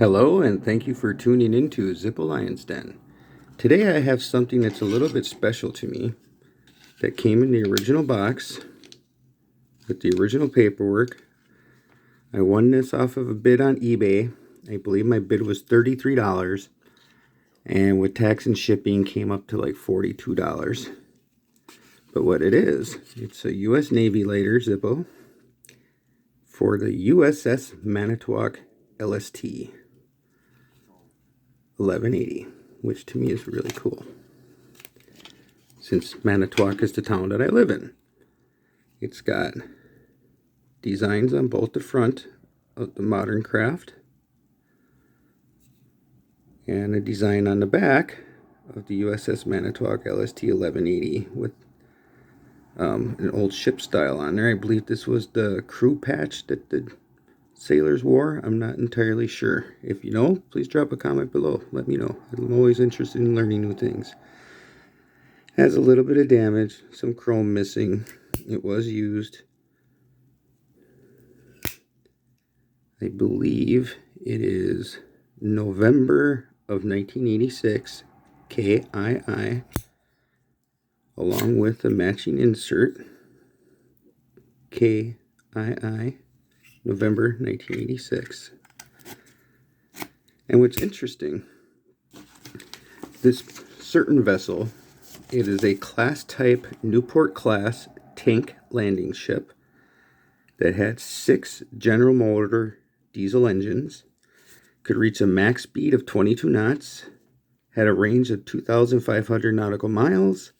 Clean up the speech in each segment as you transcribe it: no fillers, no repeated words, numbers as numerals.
Hello, and thank you for tuning into Zippo I's Den. Today I have something that's a little bit special to me that came in the original box with the original paperwork. I won this off of a bid on eBay. I believe my bid was $33, and with tax and shipping came up to like $42. But what it is, it's a U.S. Navy lighter Zippo for the U.S.S. Manitowoc LST 1180, which to me is really cool, since Manitowoc is the town that I live in. It's got designs on both the front of the modern craft and a design on the back of the U.S.S. Manitowoc LST 1180 with an old ship style on there. I believe this was the crew patch that the sailors wore. I'm not entirely sure. If you know, please drop a comment below. Let me know. I'm always interested in learning new things. Has a little bit of damage, some chrome missing. It was used. I believe it is November of 1986, KII, along with a matching insert, KII, November 1986. And what's interesting, this certain vessel, it is a class type Newport class tank landing ship that had 6 General Motor diesel engines, could reach a max speed of 22 knots, had a range of 2,500 nautical miles,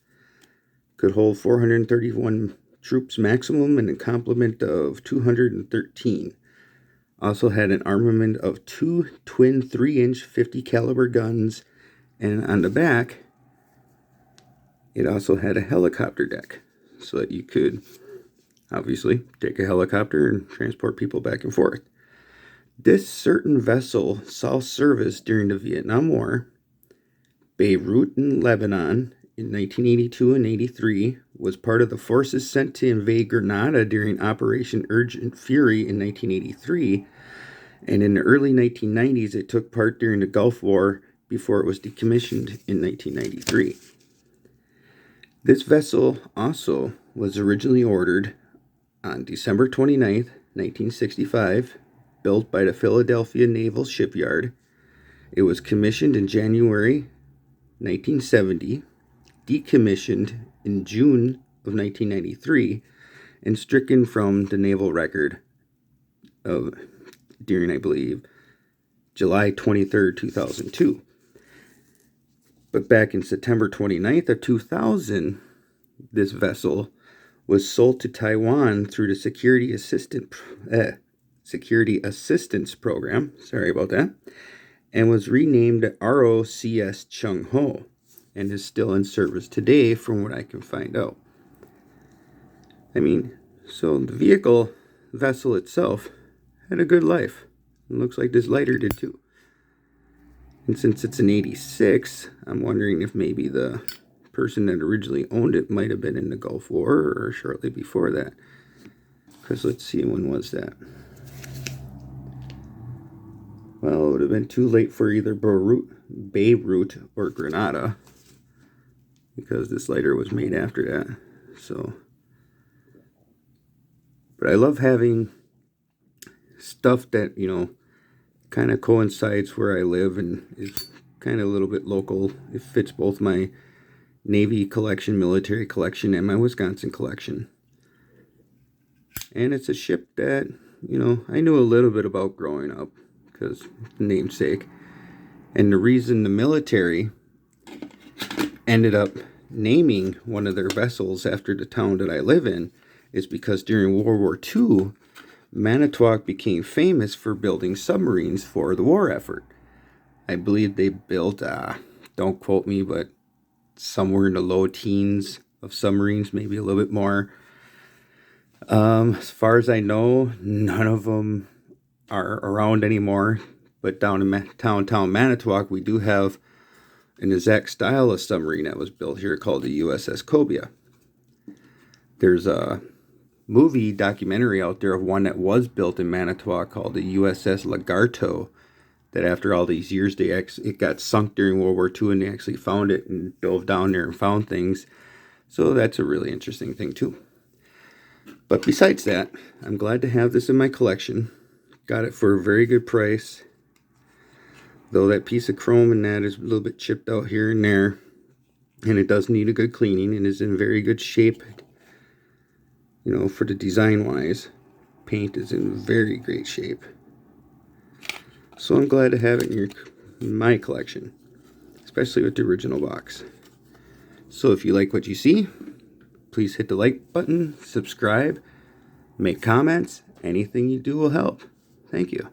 could hold 431 troops maximum and a complement of 213. Also had an armament of 2 twin 3-inch 50 caliber guns, and on the back it also had a helicopter deck so that you could obviously take a helicopter and transport people back and forth. This certain vessel saw service during the Vietnam War, Beirut and Lebanon in 1982 and 83, was part of the forces sent to invade Grenada during Operation Urgent Fury in 1983, and in the early 1990s it took part during the Gulf War before it was decommissioned in 1993. This vessel also was originally ordered on December 29th, 1965, built by the Philadelphia Naval Shipyard. It was commissioned in January 1970, decommissioned in June of 1993, and stricken from the naval record of during, I believe, July 23rd, 2002. But back in September 29th of 2000, this vessel was sold to Taiwan through the Security Assistance Program, sorry about that, and was renamed ROCS Chung Ho, and is still in service today from what I can find out. I mean, so the vessel itself had a good life. It looks like this lighter did too. And since it's an 86, I'm wondering if maybe the person that originally owned it might have been in the Gulf War or shortly before that. Because let's see, when was that? Well, it would have been too late for either Beirut or Grenada, because this lighter was made after that. So, but I love having stuff that, you know, kind of coincides where I live and is kind of a little bit local. It fits both my Navy collection, military collection, and my Wisconsin collection. And it's a ship that, you know, I knew a little bit about growing up, because the namesake. And the reason the military ended up naming one of their vessels after the town that I live in is because during World War II, Manitowoc became famous for building submarines for the war effort. I believe they built, don't quote me, but somewhere in the low teens of submarines, maybe a little bit more. As far as I know, none of them are around anymore, but down in downtown Manitowoc, we do have an exact style of submarine that was built here called the U.S.S. Cobia. There's a movie documentary out there of one that was built in Manitowoc called the U.S.S. Lagarto that after all these years, it got sunk during World War II, and they actually found it and dove down there and found things. So that's a really interesting thing too. But besides that, I'm glad to have this in my collection. Got it for a very good price. Though that piece of chrome in that is a little bit chipped out here and there. And it does need a good cleaning and is in very good shape. You know, for the design wise. Paint is in very great shape. So I'm glad to have it in my collection. Especially with the original box. So if you like what you see, please hit the like button, subscribe, make comments. Anything you do will help. Thank you.